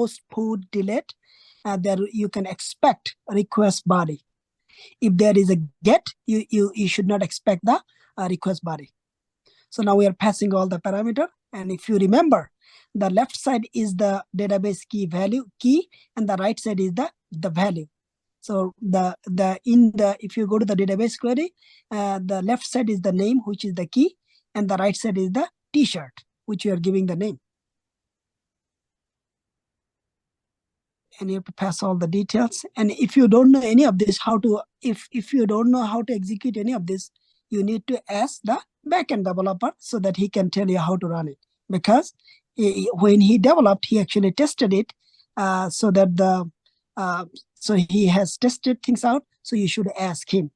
post, put, delete, there you can expect request body. If there is a get, you should not expect the request body. So now we are passing all the parameter. And if you remember, the left side is the database key value key, and the right side is the value. So if you go to the database query, the left side is the name, which is the key, and the right side is the t-shirt, which you are giving the name. And you have to pass all the details. And if you don't know any of this, if you don't know how to execute any of this, you need to ask the backend developer so that he can tell you how to run it. Because when he developed, he actually tested it so that so he has tested things out. So you should ask him.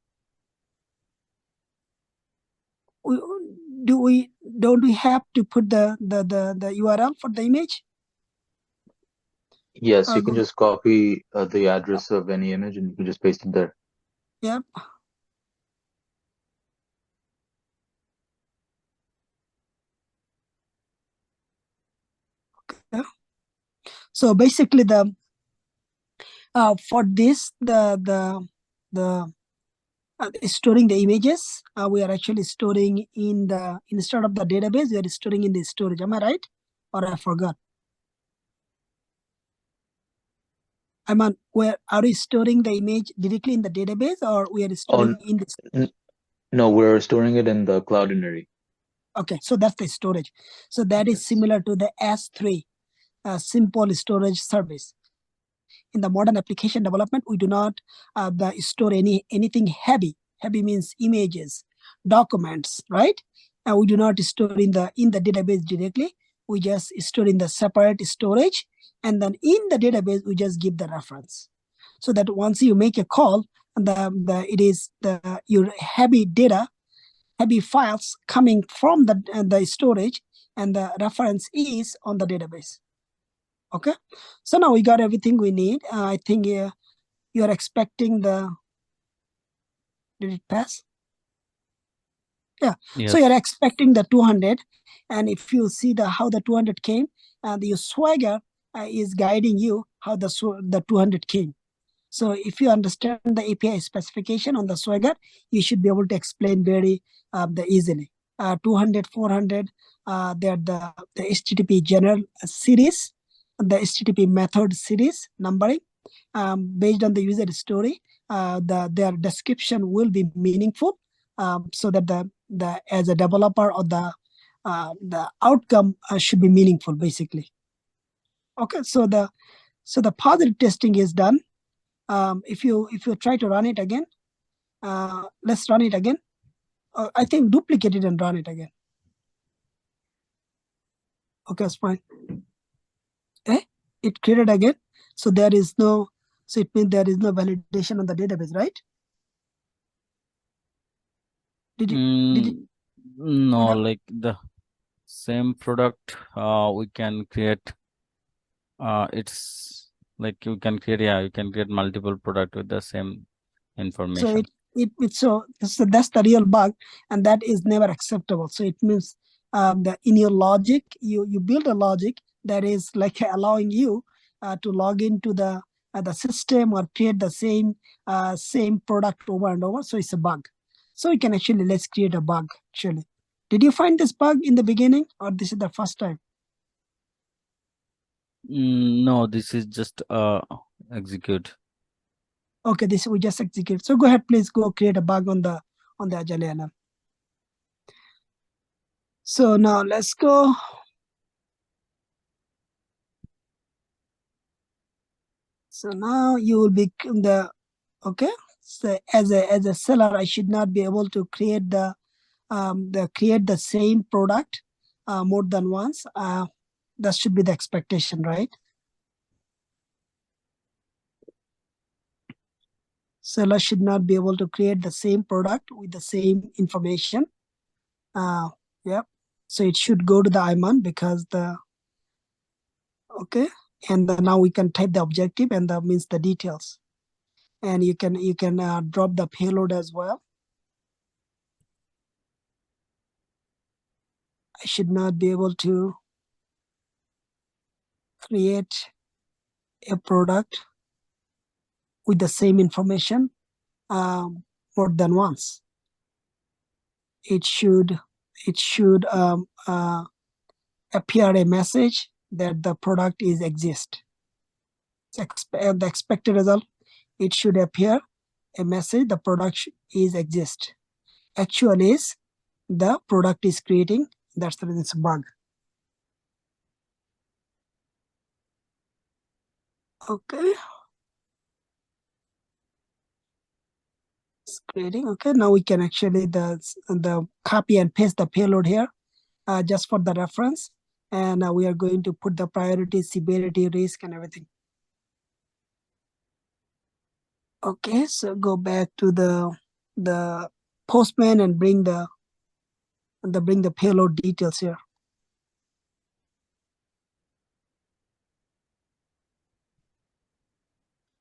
Don't we have to put the URL for the image? Yes, you can just copy the address of any image and you can just paste it there. Yep. Okay. So basically, for this storing the images, we are actually storing instead of the database, we are storing in the storage. Am I right? Or I forgot? Where are we storing the image directly in the database, or we are storing in this? No, we're storing it in the Cloudinary. Okay, so that's the storage. So that is similar to the S3 simple storage service. In the modern application development, we do not store anything heavy. Heavy means images, documents, right? And we do not store in the database directly. We just store in the separate storage, and then in the database we just give the reference, so that once you make a call, it is your heavy data, heavy files coming from the storage, and the reference is on the database. Okay, so now we got everything we need. I think you're expecting did it pass? Yeah. Yes. So you're expecting the 200, and if you see how the 200 came, the Swagger is guiding you how the 200 came. So if you understand the API specification on the Swagger, you should be able to explain very easily. 200, 400, they're the HTTP general series, the HTTP method series numbering. Based on the user story, their description will be meaningful, so that as a developer, or the outcome should be meaningful, basically. Okay, so the positive testing is done. If you try to run it again, let's run it again. I think duplicate it and run it again. Okay, that's fine. It created again. So it means there is no validation on the database, right? Did it? No, like the same product we can create. It's like you can create multiple product with the same information. So that's the real bug, and that is never acceptable. So it means that in your logic, you build a logic that is like allowing you to log into the system or create the same product over and over. So it's a bug. So we can let's create a bug. Actually, did you find this bug in the beginning, or this is the first time? No, this is just execute. Okay, this we just execute. So go ahead, please go create a bug on the Agile LM. So now let's go. So now you will be okay. So as a seller, I should not be able to create the same product more than once. That should be the expectation, right? Seller should not be able to create the same product with the same information. Yep. So it should go to the IMAN because okay. And now we can type the objective, and that means the details. And you can drop the payload as well. I should not be able to create a product with the same information more than once. It should appear a message that the product is exist. The expected result, it should appear a message the product is exist. Actual is the product is creating. That's the reason it's a bug. Okay. It's creating. Okay. Now we can actually the copy and paste the payload here just for the reference. And we are going to put the priority, severity, risk, and everything. Okay, so go back to the Postman and bring the payload details here.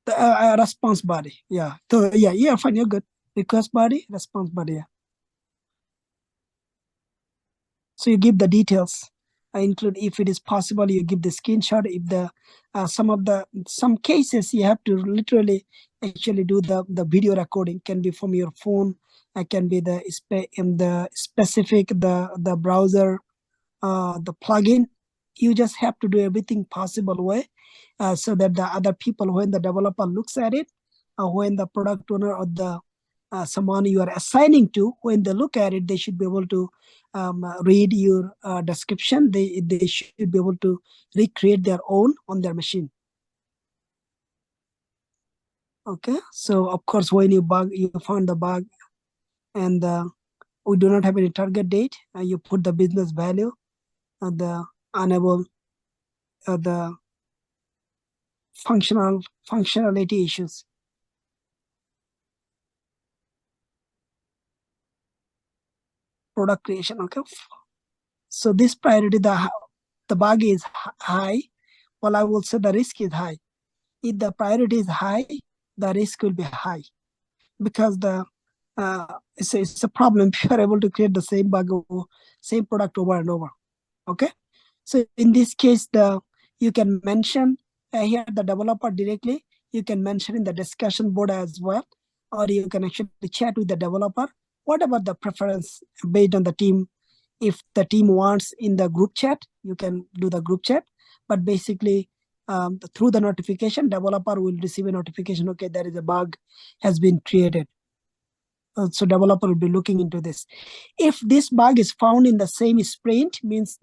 The response body, yeah. So yeah, fine, you're good. Request body, response body, yeah. So you give the details. I include if it is possible, you give the screenshot. If the some cases you have to literally actually do the video recording. Can be from your phone. Can be the specific the browser, the plugin. You just have to do everything possible way, so that the other people, when the developer looks at it, when the product owner or the someone you are assigning to, when they look at it, they should be able to read your description. They should be able to recreate their own on their machine. Okay, so of course, when you found the bug, and we do not have any target date, you put the business value, the enable the functionality issues. Product creation. Okay, so this priority, the bug is high. Well, I will say the risk is high. If the priority is high, the risk will be high, because it's a problem if you are able to create the same bug or same product over and over. Okay, so in this case, you can mention here the developer directly. You can mention in the discussion board as well, or you can actually chat with the developer. What about the preference based on the team? If the team wants in the group chat, you can do the group chat. But basically, through the notification, developer will receive a notification. Okay, there is a bug has been created. So developer will be looking into this. If this bug is found in the same sprint, means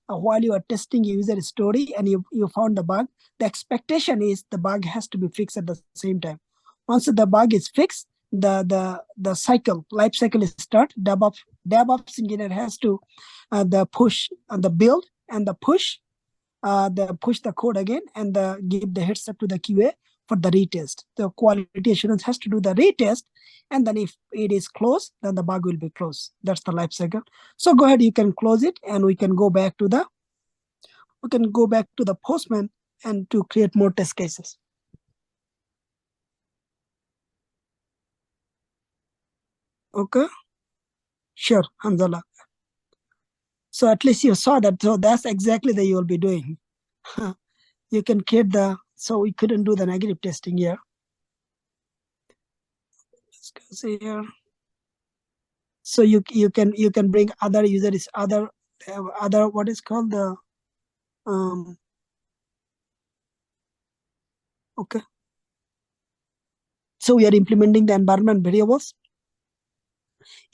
while you are testing user story and you found the bug, the expectation is the bug has to be fixed at the same time. Once the bug is fixed, the life cycle is start. DevOps engineer has to the push the build and the push the code again, and give the heads up to the QA for the retest. The quality assurance has to do the retest, and then if it is closed, then the bug will be closed. That's the life cycle. So go ahead, you can close it, and we can go back to the Postman and to create more test cases. Okay, sure, Hanzala. So at least you saw that. So that's exactly that you will be doing. You can create so we couldn't do the negative testing here. Let's go see here. So you can bring other users, other what is called the okay. So we are implementing the environment variables.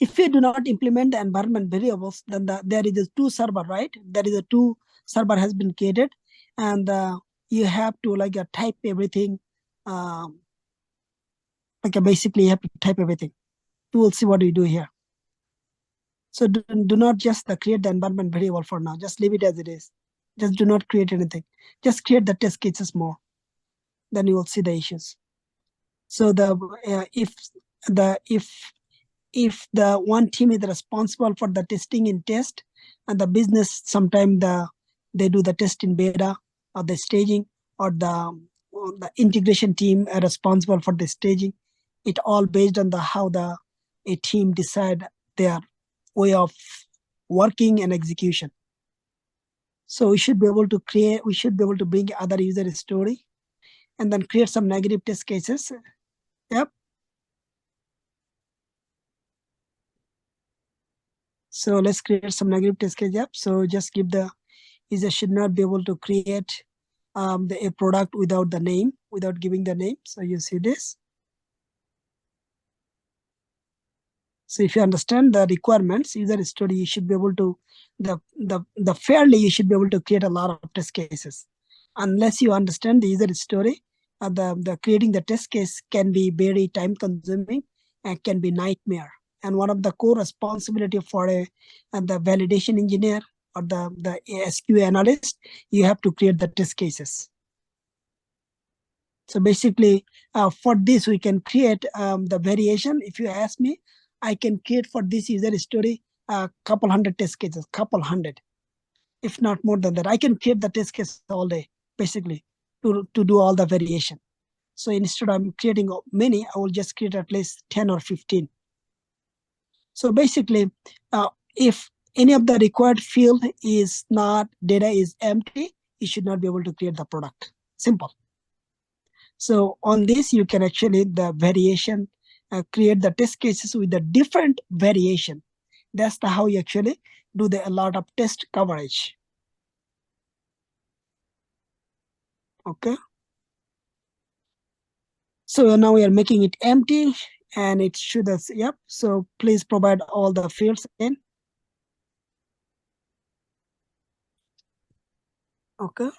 If you do not implement the environment variables, then there is a two server, right? There is a two server has been created, and you have to type everything. Basically, you have to type everything. We will see what we do here. So do not just create the environment variable for now. Just leave it as it is. Just do not create anything. Just create the test cases more. Then you will see the issues. So if the one team is responsible for the testing in test, and the business sometimes they do the test in beta or the staging, or the integration team are responsible for the staging. It all based on how a team decide their way of working and execution. So we should be able to bring other user story and then create some negative test cases. Yep. So let's create some negative test case. Yep. So just give the user should not be able to create a product without the name, without giving the name. So you see this. So if you understand the requirements, user story, you should be able to, the fairly, you should be able to create a lot of test cases. Unless you understand the user story, the creating the test case can be very time consuming and can be nightmare. And one of the core responsibility for the validation engineer or the SQA analyst, you have to create the test cases. So basically, for this, we can create the variation. If you ask me, I can create for this user story a couple hundred test cases, couple hundred, if not more than that. I can create the test case all day, basically, to do all the variation. So instead of creating many, I will just create at least 10 or 15. So basically, if any of the required field is not, data is empty, you should not be able to create the product. Simple. So on this, you can actually, the variation, create the test cases with a different variation. That's how you actually do a lot of test coverage. Okay. So now we are making it empty and it should have, yep. So please provide all the fields in. Okay.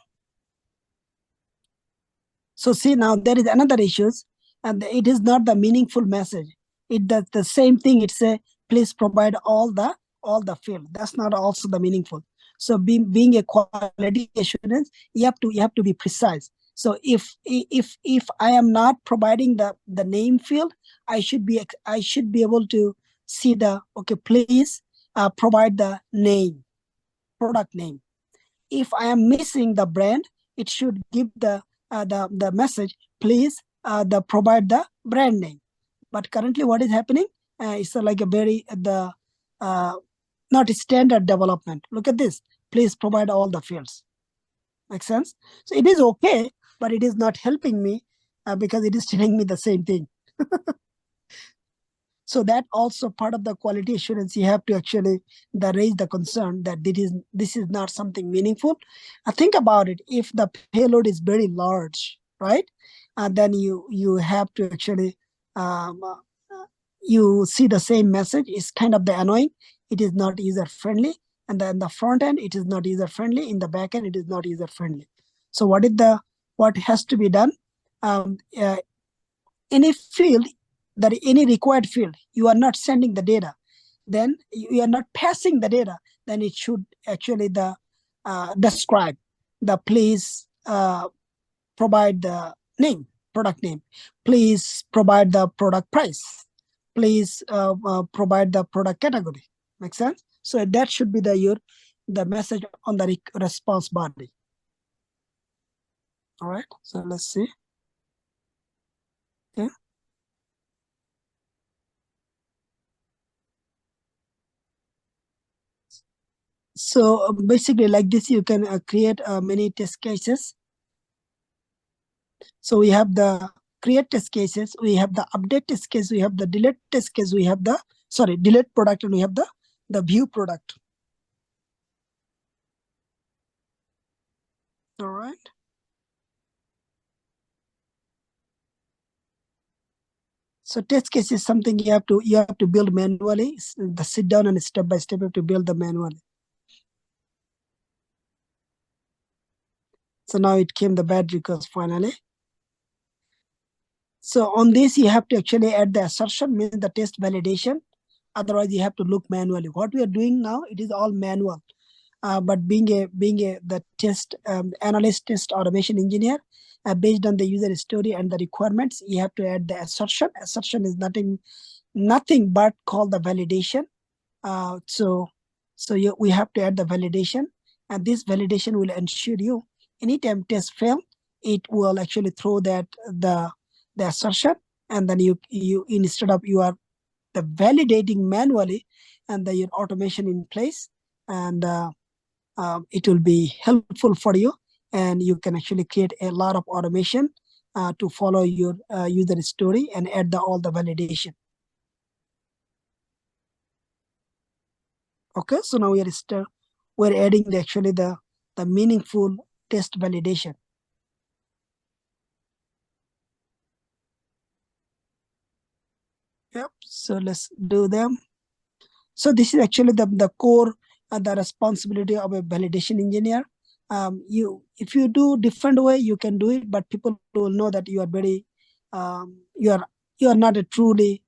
So see, now there is another issues, and it is not the meaningful message. It does the same thing. It's a please provide all the field. That's not also the meaningful. So being a quality assurance, you have to be precise. So if I am not providing the name field, I should be able to see the, okay, please provide the name, product name. If I am missing the brand, it should give the message, please provide the brand name. But currently what is happening, it's like a very not a standard development. Look at this, please provide all the fields. Make sense? So it is okay, but it is not helping me because it is telling me the same thing. So that also part of the quality assurance, you have to actually raise the concern that this is not something meaningful. Think about it. If the payload is very large, right, then you have to actually you see the same message. It's kind of the annoying. It is not user friendly, and then the front end, it is not user friendly. In the back end, it is not user friendly. So what has to be done? Any field, that any required field, you are not sending the data, then you are not passing the data, then it should actually describe the, please provide the name, product name, please provide the product price, please provide the product category. Make sense? So that should be the message on the response body. All right, so let's see. Okay. So basically like this, you can create many test cases. So we have the create test cases, we have the update test case, we have the delete test case, we have the, delete product, and we have the view product. All right. So test case is something you have to build manually. The sit down and step by step you have to build the manually. So now it came the bad request finally. So on this, you have to actually add the assertion, means the test validation. Otherwise, you have to look manually. What we are doing now, it is all manual. But being the test analyst, test automation engineer, based on the user story and the requirements, you have to add the assertion. Assertion is nothing but called the validation. We have to add the validation, and this validation will ensure you anytime test fail, it will actually throw that the assertion, and then you instead of you are the validating manually, and your automation in place, and it will be helpful for you, and you can actually create a lot of automation to follow your user story and add all the validation. Okay, so now we're adding actually the meaningful test validation. Yep, so let's do them. So this is actually the core, the responsibility of a validation engineer. If you do different way, you can do it, but people will know that you are very, you are not a truly